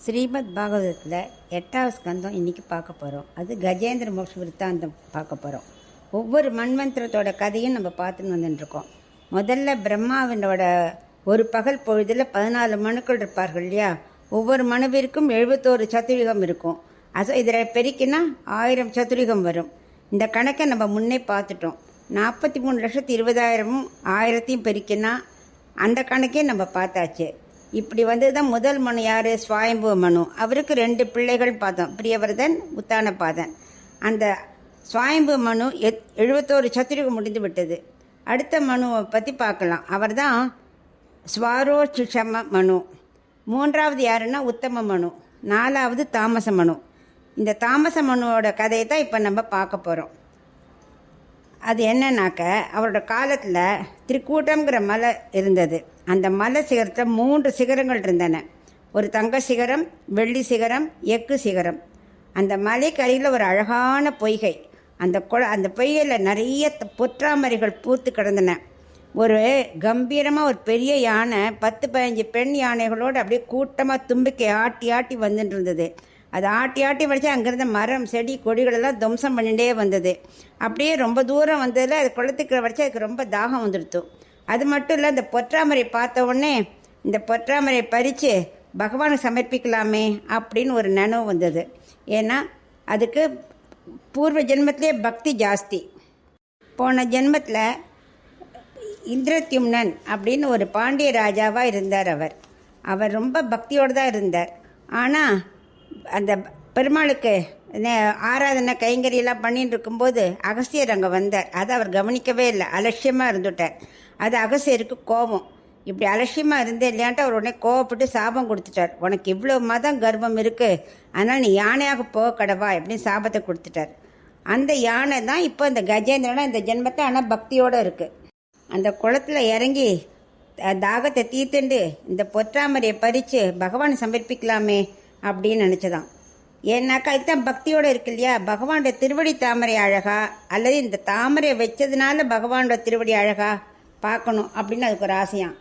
ஸ்ரீமத் பாகவதத்தில் 8வது ஸ்கந்தம் இன்றைக்கி பார்க்க போகிறோம். அது கஜேந்திர மோட்ச விருத்தாந்தம் பார்க்க போகிறோம். ஒவ்வொரு மன்வந்திரத்தோட கதையும் நம்ம பார்த்துன்னு வந்துட்டுருக்கோம். முதல்ல பிரம்மாவினோட ஒரு பகல் பொழுதில் 14 மனுக்கள் இருப்பார்கள் இல்லையா. ஒவ்வொரு மனுவிற்கும் 71 சதுரயுகம் இருக்கும். அது இதில் பெருக்கினா 1000 சதுரயுகம் வரும். இந்த கணக்கை நம்ம முன்னே பார்த்துட்டோம். 43,20,000 1000 பெருக்கினா அந்த கணக்கே நம்ம பார்த்தாச்சு. இப்படி வந்து தான் முதல் மனு யார்? ஸ்வயம்பு மனு. அவருக்கு 2 பிள்ளைகள் பார்த்தோம், பிரியவர்தன், உத்தானபாதன். அந்த ஸ்வயம்பு மனு 71 சதுரயுகம் முடிந்து விட்டது. அடுத்த மனுவை பற்றி பார்க்கலாம். அவர் தான் ஸ்வாரோஷிஷம மனு. 3வது யாருன்னா உத்தம மனு. 4வது தாமச மனு. இந்த தாமச மனுவோட கதையை தான் இப்போ நம்ம பார்க்க போகிறோம். அது என்னன்னாக்க, அவரோட காலத்தில் திரிக்கூட்டம்ங்கிற மலை இருந்தது. அந்த மலை சிகரத்தில் 3 சிகரங்கள் இருந்தன. ஒரு தங்க சிகரம், வெள்ளி சிகரம், எக்கு சிகரம். அந்த மலைக்கரையில் ஒரு அழகான பொய்கை. அந்த பொய்கையில் நிறைய பொற்றாமரைகள் பூத்து கிடந்தன. ஒரு கம்பீரமாக ஒரு பெரிய யானை 10-15 பெண் யானைகளோடு அப்படியே கூட்டமாக தும்பிக்கை ஆட்டி ஆட்டி வந்துட்டு இருந்தது. அது ஆட்டி ஆட்டி வடிச்சு அங்கேருந்த மரம், செடி, கொடிகளெல்லாம் துவம்சம் பண்ணிகிட்டே வந்தது. அப்படியே ரொம்ப தூரம் வந்ததில் அது குளத்துக்கு வடிச்சு அதுக்கு ரொம்ப தாகம் வந்துடுத்து. அது மட்டும் இல்லை, இந்த பொற்றாமரை பார்த்த உடனே இந்த பொற்றாமரை பறித்து பகவானுக்கு சமர்ப்பிக்கலாமே அப்படின்னு ஒரு நினைவு வந்தது. ஏன்னா அதுக்கு பூர்வ ஜென்மத்திலே பக்தி ஜாஸ்தி. போன ஜென்மத்தில் இந்திரத்யும்னன் அப்படின்னு ஒரு பாண்டிய ராஜாவாக இருந்தார். அவர் ரொம்ப பக்தியோடு தான் இருந்தார். ஆனால் அந்த பெருமாளுக்கு ஆராதனை கைங்கரியெல்லாம் பண்ணிட்டு இருக்கும்போது அகஸ்தியர் அங்கே வந்தார். அதை அவர் கவனிக்கவே இல்லை, அலட்சியமாக இருந்துட்டார். அது அகஸ்தியருக்கு கோபம். இப்படி அலட்சியமாக இருந்தே இல்லையான்ட்டு அவர் உடனே கோவப்பட்டு சாபம் கொடுத்துட்டார். உனக்கு இவ்வளோ மதம் கர்வம் இருக்குது, அதனால் நீ யானையாக போக கடவா அப்படின்னு சாபத்தை கொடுத்துட்டார். அந்த யானை தான் இப்போ இந்த கஜேந்திரனா இந்த ஜென்மத்தை, ஆனால் பக்தியோடு இருக்குது. அந்த குளத்தில் இறங்கி தாகத்தை தீர்த்துண்டு இந்த பொற்றாமரையை பறித்து பகவான் சமர்ப்பிக்கலாமே அப்படின்னு நினச்சதான். ஏன்னாக்கா இதுதான் பக்தியோடு இருக்கு இல்லையா. பகவானோட திருவடி தாமரை அழகா, அல்லது இந்த தாமரையை வச்சதுனால பகவானோட திருவடி அழகா பார்க்கணும் அப்படின்னு அதுக்கு ஒரு ஆசையாம்.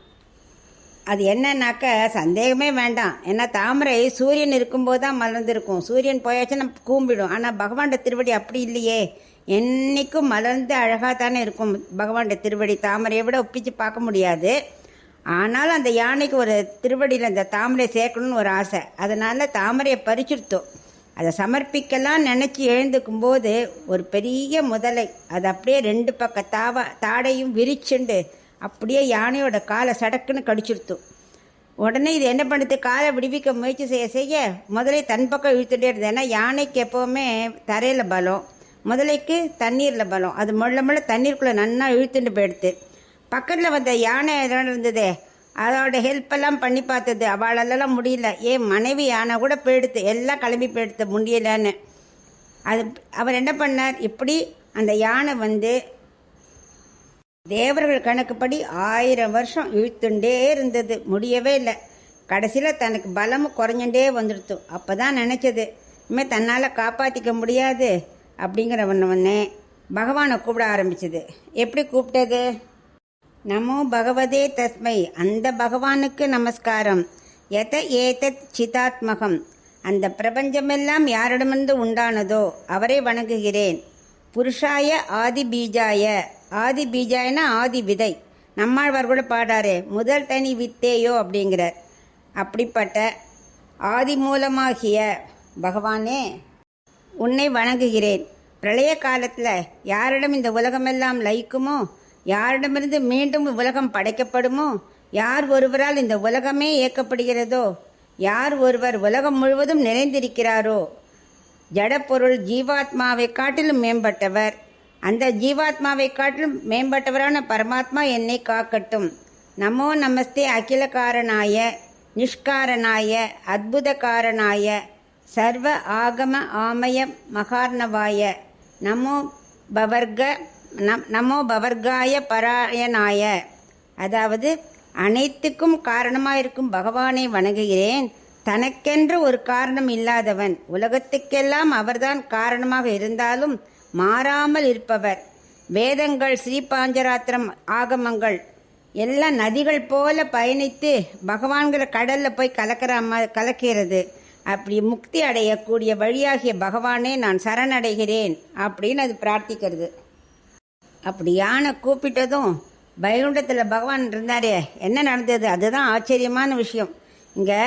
அது என்னன்னாக்க சந்தேகமே வேண்டாம். ஏன்னா தாமரை சூரியன் இருக்கும்போது தான் மலர்ந்துருக்கும். சூரியன் போயாச்சுன்னா கூம்பிடும். ஆனால் பகவானோட திருவடி அப்படி இல்லையே, என்றைக்கும் மலர்ந்து அழகாக தானே இருக்கும் பகவானோட திருவடி. தாமரையை விட ஒப்பிச்சு பார்க்க முடியாது. ஆனாலும் அந்த யானைக்கு ஒரு திருவடியில் அந்த தாமரை சேர்க்கணும்னு ஒரு ஆசை. அதனால் தாமரையை பறிச்சுடுத்தோம். அதை சமர்ப்பிக்கலாம் நினச்சி எழுந்துக்கும்போது ஒரு பெரிய முதலை அது அப்படியே 2 பக்க தாடையும் விரிச்சுண்டு அப்படியே யானையோட காலை சடக்குன்னு கடிச்சுடுத்தோம். உடனே இது என்ன பண்ணுது, காலை விடுவிக்க முயற்சி செய்ய முதலை தன் பக்கம் இழுத்துட்டே இருந்தது. ஏன்னா யானைக்கு எப்போவுமே தரையில் பலம், முதலைக்கு தண்ணீரில் பலம். அது முள்ள தண்ணீருக்குள்ளே நன்னா இழுத்துட்டு போயிடுது. பக்கத்தில் வந்த யானை இருந்தது, அதோட ஹெல்ப்பெல்லாம் பண்ணி பார்த்தது. அவளாலெல்லாம் முடியல. மனைவி யானை கூட போயிடுத்து, எல்லாம் கிளம்பி போயிடுத்து முடியலன்னு. அவர் என்ன பண்ணார், இப்படி அந்த யானை தேவர்கள் கணக்குப்படி 1000 வருஷம் இழுத்துண்டே இருந்தது, முடியவே இல்லை. கடைசியில் தனக்கு பலமும் குறைஞ்சுட்டே வந்துடுத்து. அப்போ தான் நினச்சது, இனிமேல் தன்னால் காப்பாற்றிக்க முடியாது அப்படிங்கிற ஒன்று பகவானை கூப்பிட ஆரம்பிச்சது. எப்படி கூப்பிட்டது? நமோ பகவதே தஸ்மை, அந்த பகவானுக்கு நமஸ்காரம். ஏதத் சிதாத்மகம், அந்த பிரபஞ்சமெல்லாம் யாரிடமிருந்து உண்டானதோ அவரை வணங்குகிறேன். புருஷாய ஆதி பீஜாய, ஆதி பீஜாயனா ஆதி விதை. நம்மாழ்வார் கூட பாடாரே, முதல் தனி வித்தேயோ அப்படிங்கிறார். அப்படிப்பட்ட ஆதி மூலமாகிய பகவானே உன்னை வணங்குகிறேன். பிரளய காலத்தில் யாரிடம் இந்த உலகமெல்லாம் லயிக்குமோ, யாரிடமிருந்து மீண்டும் உலகம் படைக்கப்படுமோ, யார் ஒருவரால் இந்த உலகமே இயக்கப்படுகிறதோ, யார் ஒருவர் உலகம் முழுவதும் நிறைந்திருக்கிறாரோ, ஜடப்பொருள் ஜீவாத்மாவை காட்டிலும் மேம்பட்டவர், அந்த ஜீவாத்மாவை காட்டிலும் மேம்பட்டவரான பரமாத்மா என்னை காக்கட்டும். நமோ நமஸ்தே அகில காரணாய நிஷ்காரணாய அத்புத காரணாய சர்வ ஆகம ஆமய மகார்ணவாய நமோ பவர்காய பராயணாய. அதாவது அனைத்துக்கும் காரணமாக இருக்கும் பகவானை வணங்குகிறேன். தனக்கென்று ஒரு காரணம் இல்லாதவன், உலகத்துக்கெல்லாம் அவர்தான் காரணமாக இருந்தாலும் மாறாமல் இருப்பவர். வேதங்கள், ஸ்ரீபாஞ்சராத்திரம், ஆகமங்கள் எல்லாம் நதிகள் போல பயணித்து பகவான்கிற கடலில் போய் கலக்கிறது. அப்படி முக்தி அடையக்கூடிய வழியாகிய பகவானே நான் சரணடைகிறேன் அப்படின்னு அது பிரார்த்திக்கிறது. அப்படி யானை கூப்பிட்டதும் வைகுண்டத்தில் பகவான் இருந்தாரே, என்ன நடந்தது? அதுதான் ஆச்சரியமான விஷயம். இங்கே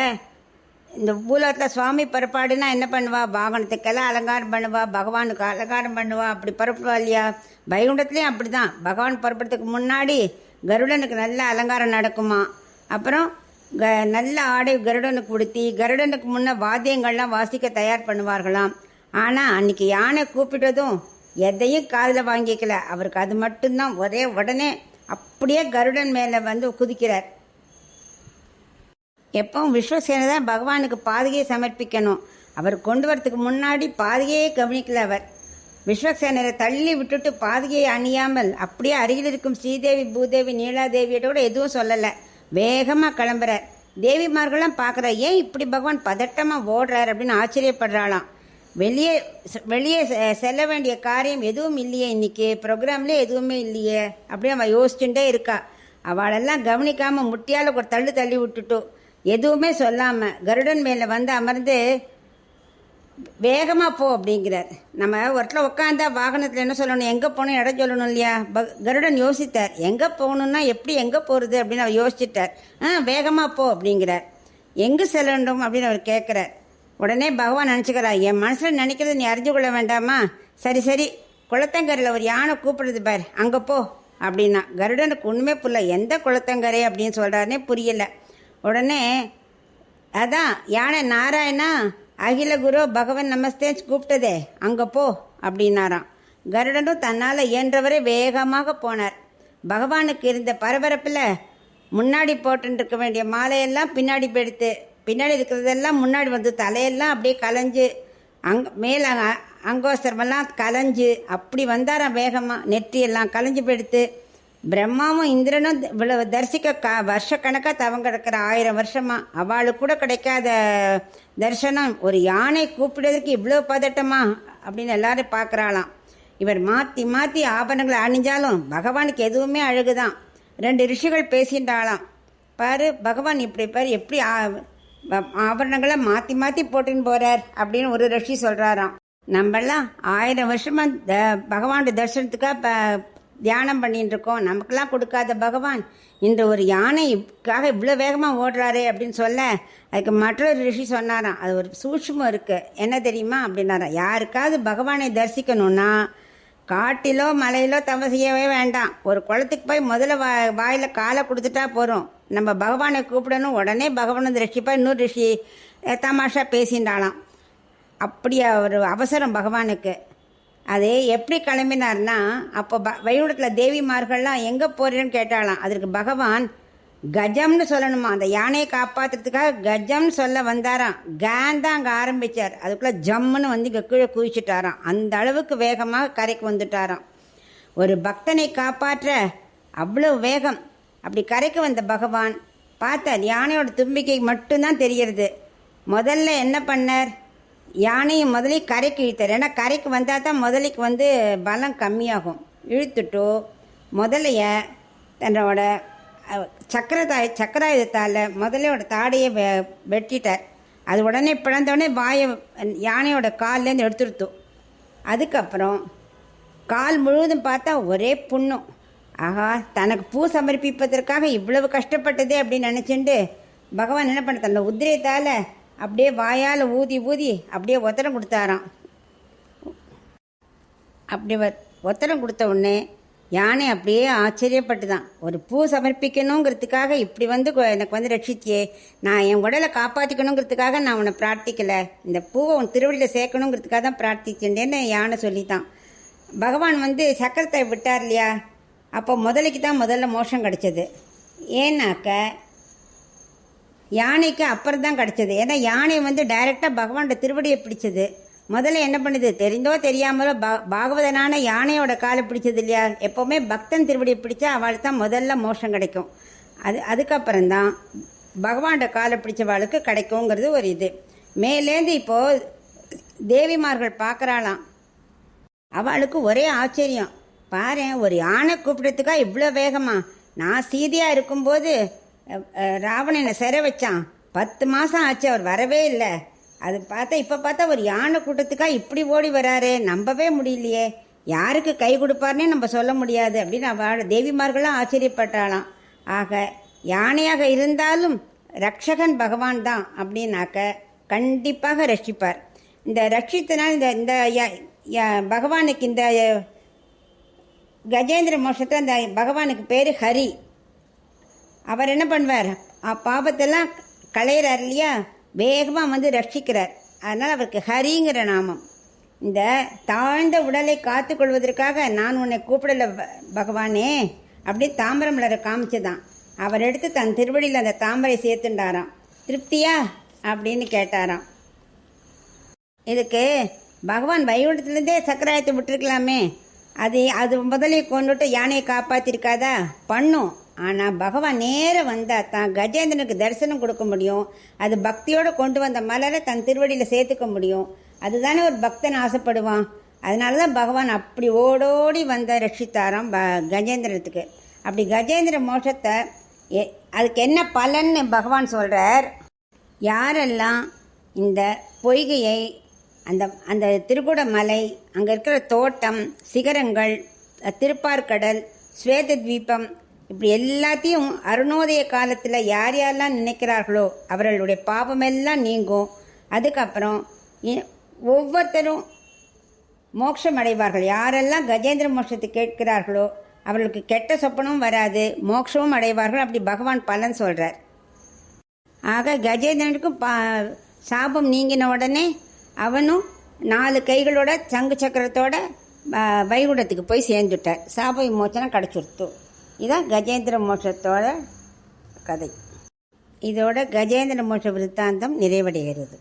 இந்த பூலோகத்தில் சுவாமி புறப்பாடுனா என்ன பண்ணுவா? வாகனத்துக்கெல்லாம் அலங்காரம் பண்ணுவா, பகவானுக்கு அலங்காரம் பண்ணுவா, அப்படி புறப்படுவா இல்லையா? வைகுண்டத்துலேயும் அப்படி தான். பகவான் புறப்படுறதுக்கு முன்னாடி கருடனுக்கு நல்ல அலங்காரம் நடக்குமா. அப்புறம் நல்ல ஆடை கருடனுக்கு உடுத்தி கருடனுக்கு முன்னே வாத்தியங்கள்லாம் வாசிக்க தயார் பண்ணுவார்களாம். ஆனால் அன்றைக்கி யானை கூப்பிட்டதும் எதையும் காதில் வாங்கிக்கல. அவருக்கு அது மட்டும்தான் உடனே அப்படியே கருடன் மேலே வந்து குதிக்கிறார். எப்பவும் விஸ்வசேனை தான் பகவானுக்கு பாதுகையை சமர்ப்பிக்கணும். அவர் கொண்டு வரத்துக்கு முன்னாடி பாதுகையே கவனிக்கல. அவர் விஸ்வசேனரை தள்ளி விட்டுட்டு பாதுகையை அணியாமல் அப்படியே அருகில் இருக்கும் ஸ்ரீதேவி, பூதேவி, நீலாதேவியோட கூட எதுவும் சொல்லலை. வேகமாக கிளம்புறார். தேவிமார்கள்லாம் பார்க்குறா, ஏன் இப்படி பகவான் பதட்டமாக ஓடுறார் அப்படின்னு ஆச்சரியப்படுறாளாம். வெளியே வெளியே செல்ல வேண்டிய காரியம் எதுவும் இல்லையே, இன்றைக்கி ப்ரோக்ராம்லேயே எதுவுமே இல்லையே அப்படியே அவள் யோசிச்சுட்டே இருக்கா. அவளெல்லாம் கவனிக்காமல் முட்டியால் ஒரு தள்ளி விட்டுட்டோ எதுவுமே சொல்லாமல் கருடன் மேலே வந்து அமர்ந்து வேகமாக போ அப்படிங்கிறார். நம்ம ஒருத்தர் உட்காந்தா வாகனத்தில் என்ன சொல்லணும், எங்கே போகணும், இடம் சொல்லணும் இல்லையா? கருடன் யோசித்தார், எங்கே போகணுன்னா எப்படி எங்கே போகிறது அப்படின்னு அவர் யோசிச்சுட்டார். வேகமாக போ அப்படிங்கிறார். எங்கே செல்லணும் அப்படின்னு அவர் கேட்குறார். உடனே பகவான் நினச்சிக்கிறா, என் மனசில் நினைக்கிறது நீ அறிஞ்சு கொள்ள வேண்டாமா? சரி குளத்தங்கரையில் ஒரு யானை கூப்பிடுறது பார், அங்கே போ அப்படின்னா. கருடனுக்கு ஒன்றுமே புரியல, எந்த குளத்தங்கரை அப்படின்னு சொல்கிறாருன்னே புரியல. உடனே அதான் யானை நாராயணா அகில குரு பகவான் நமஸ்தேன்னு கூப்பிட்டதே, அங்கே போ அப்படின்னாராம். கருடனும் தன்னால் இயன்றவரை வேகமாக போனார். பகவானுக்கு இருந்த பரபரப்பில் முன்னாடி போட்டுருக்க வேண்டிய மாலையெல்லாம் பின்னாடி போயிடுத்து, பின்னாடி இருக்கிறதெல்லாம் முன்னாடி வந்து தலையெல்லாம் அப்படியே கலைஞ்சு மேலே அங்கோஸ்தரமெல்லாம் கலைஞ்சு அப்படி வந்தாராம் வேகமாக. நெற்றியெல்லாம் கலைஞ்சு போயிடுத்து. பிரம்மாவும் இந்திரனும் இவ்வளவு தரிசிக்க வருஷக்கணக்காக தவம் கிடக்கிற 1000 வருஷமா அவளுக்கு கூட கிடைக்காத தரிசனம். ஒரு யானை கூப்பிடுறதுக்கு இவ்வளோ பதட்டமா அப்படின்னு எல்லாரும் பார்க்குறாளாம். இவர் மாற்றி மாற்றி ஆபரணங்களை அணிஞ்சாலும் பகவானுக்கு எதுவுமே அழகுதான். 2 ரிஷிகள் பேசின்றாளாம், பாரு பகவான் இப்படி பாரு எப்படி ஆபரணங்களை மாற்றி மாற்றி போட்டுன்னு போகிறார் அப்படின்னு ஒரு ரிஷி சொல்கிறாராம். நம்மெல்லாம் 1000 வருஷமாக பகவானுடைய தரிசனத்துக்காக தியானம் பண்ணிட்டு இருக்கோம். நமக்கெல்லாம் கொடுக்காத பகவான் இன்று ஒரு யானைக்காக இவ்வளோ வேகமாக ஓடுறாரு அப்படின்னு சொல்ல, அதுக்கு மற்றொரு ரிஷி சொன்னாராம், அது ஒரு சூட்சுமம் இருக்குது, என்ன தெரியுமா அப்படின்னாராம். யாருக்காவது பகவானை தரிசிக்கணும்னா காட்டிலோ மலையிலோ தவம் செய்யவே வேண்டாம். ஒரு குளத்துக்கு போய் முதல்ல வாயில் காலை கொடுத்துட்டா போகிறோம். நம்ம பகவானை கூப்பிடணும், உடனே பகவான் வந்து ரிஷிப்பா இன்னொரு ரிஷி தமாஷா பேசின்றாலாம். அப்படி ஒரு அவசரம் பகவானுக்கு. அது எப்படி கிளம்பினார்னா, அப்போ வைகுண்டத்தில் தேவிமார்கள்லாம் எங்கே போகிறேன்னு கேட்டாலாம். அதற்கு பகவான் கஜம்னு சொல்லணுமா, அந்த யானையை காப்பாற்றுறதுக்காக கஜம்னு சொல்ல வந்தாராம். கேன் தான் அங்கே ஆரம்பித்தார். அதுக்குள்ளே ஜம்முன்னு வந்து இங்கே கீழே குதிச்சுட்டாராம். அந்த அளவுக்கு வேகமாக கரைக்கு வந்துட்டாராம். ஒரு பக்தனை காப்பாற்ற அவ்வளோ வேகம். அப்படி கரைக்கு வந்த பகவான் பார்த்தார், யானையோட தும்பிக்கை மட்டும்தான் தெரிகிறது. முதல்ல என்ன பண்ணார், யானையும் முதலே கரைக்கு இழுத்தார். ஏன்னா கரைக்கு வந்தால் தான் முதலைக்கு வந்து பலம் கம்மியாகும். இழுத்துட்டோ முதலைய தன்னோட சக்கராயுதத்தால் முதலையோட தாடையை வெட்டிட்டார். அது உடனே பிளந்தோடனே யானையோட கால்லேருந்து எடுத்துருத்தோம். அதுக்கப்புறம் கால் முழுவதும் பார்த்தா ஒரே புண்ணும். ஆஹா, தனக்கு பூ சமர்ப்பிப்பதற்காக இவ்வளவு கஷ்டப்பட்டதே அப்படின்னு நினச்சிட்டு பகவான் என்ன பண்ண, தன்னோட உத்திரியத்தால் அப்படியே வாயால் ஊதி ஊதி அப்படியே ஒத்தடம் கொடுத்தாராம். அப்படி ஒத்தடம் கொடுத்த உடனே யானை அப்படியே ஆச்சரியப்பட்டு தான், ஒரு பூ சமர்ப்பிக்கணுங்கிறதுக்காக இப்படி வந்து எனக்கு வந்து ரட்சித்தியே, நான் என் உடலை காப்பாற்றிக்கணுங்கிறதுக்காக நான் உன்னை பிரார்த்திக்கலை, இந்த பூவை உன் திருவடியில் சேர்க்கணுங்கிறதுக்காக தான் பிரார்த்திச்சேன்னு யானை சொல்லித்தான். பகவான் வந்து சக்கரத்தை விட்டார் இல்லையா, அப்போ முதலைக்கு தான் முதல்ல மோஷம் கிடச்சது. ஏன்னாக்க யானைக்கு அப்புறம் தான் கிடச்சது. ஏன்னா யானை வந்து டைரெக்டாக பகவானோட திருவடியை பிடிச்சது. முதல்ல என்ன பண்ணுது, தெரிந்தோ தெரியாமலோ பாகவதனான யானையோட காலை பிடிச்சது இல்லையா. எப்போவுமே பக்தன் திருவடியை பிடிச்சா அவளுக்கு தான் முதல்ல மோஷம் கிடைக்கும். அதுக்கப்புறம்தான் பகவானோட காலை பிடிச்சவாளுக்கு கிடைக்குங்கிறது ஒரு இது. மேலேருந்து இப்போது தேவிமார்கள் பார்க்குறாளாம். அவளுக்கு ஒரே ஆச்சரியம், பாரு ஒரு யானை கூப்பிடுறதுக்கா இவ்வளோ வேகமா. நான் சீதையாக இருக்கும்போது ராவணனை சிறை வச்சான், 10 மாதம் ஆச்சு, அவர் வரவே இல்லை. அது பார்த்தா இப்போ பார்த்தா ஒரு யானை கூட்டத்துக்காக இப்படி ஓடி வராரு, நம்பவே முடியலையே, யாருக்கு கை கொடுப்பார்னே நம்ம சொல்ல முடியாது அப்படின்னு தேவிமார்களும் ஆச்சரியப்பட்டாளாம். ஆக யானையாக இருந்தாலும் ரக்ஷகன் பகவான் தான் அப்படின்னாக்க கண்டிப்பாக ரட்சிப்பார். இந்த ரட்சித்தனால் இந்த பகவானுக்கு இந்த கஜேந்திர மோட்சத்தை அந்த பகவானுக்கு பேர் ஹரி. அவர் என்ன பண்ணுவார், பாபத்தெல்லாம் களையிறார் இல்லையா, வேகமாக வந்து ரட்சிக்கிறார். அதனால் அவருக்கு ஹரிங்கிற நாமம். இந்த தாழ்ந்த உடலை காத்து கொள்வதற்காக நான் உன்னை கூப்பிடல பகவானே அப்படி தாமரை மலரை காமிச்சுதான். அவர் எடுத்து தன் திருவடியில் அந்த தாமரை சேர்த்துண்டாராம். திருப்தியா அப்படின்னு கேட்டாராம். இதுக்கு பகவான் வைகுண்டத்துலேருந்தே சக்கராயத்தை விட்டுருக்கலாமே, அது முதலில் கொண்டுட்டு யானையை காப்பாற்றிருக்காதா? பண்ணும். ஆனால் பகவான் நேரம் வந்தால் தான் கஜேந்திரனுக்கு தரிசனம் கொடுக்க முடியும். அது பக்தியோடு கொண்டு வந்த மலரை தன் திருவடியில் சேர்த்துக்க முடியும். அதுதானே ஒரு பக்தன் ஆசைப்படுவான். அதனால தான் பகவான் அப்படி ஓடோடி வந்த ரட்சித்தாராம் கஜேந்திரத்துக்கு. அப்படி கஜேந்திர மோட்சத்தை அதுக்கு என்ன பலன்னு பகவான் சொல்கிறார். யாரெல்லாம் இந்த பொய்கையை, அந்த திருக்குட மலை, அங்கே இருக்கிற தோட்டம், சிகரங்கள், திருப்பார்கடல், ஸ்வேத தீபம், இப்படி எல்லாத்தையும் அருணோதய காலத்தில் யார் யாரெல்லாம் நினைக்கிறார்களோ அவர்களுடைய பாவமெல்லாம் நீங்கும். அதுக்கப்புறம் ஒவ்வொருத்தரும் மோட்சம் அடைவார்கள். யாரெல்லாம் கஜேந்திர மோட்சத்தை கேட்கிறார்களோ அவர்களுக்கு கெட்ட சொப்பனமும் வராது, மோட்சமும் அடைவார்கள். அப்படி பகவான் பலன் சொல்கிறார். ஆக கஜேந்திரனுக்கும் சாபம் நீங்கின உடனே அவனும் 4 கைகளோட சங்கு சக்கரத்தோட வைகுண்டத்துக்கு போய் சேர்ந்துட்டார். சாப விமோச்சனம் கிடச்சிருத்து. இதான் கஜேந்திர மோட்சத்தோட கதை. இதோட கஜேந்திர மோட்ச விருத்தாந்தம் நிறைவடைகிறது.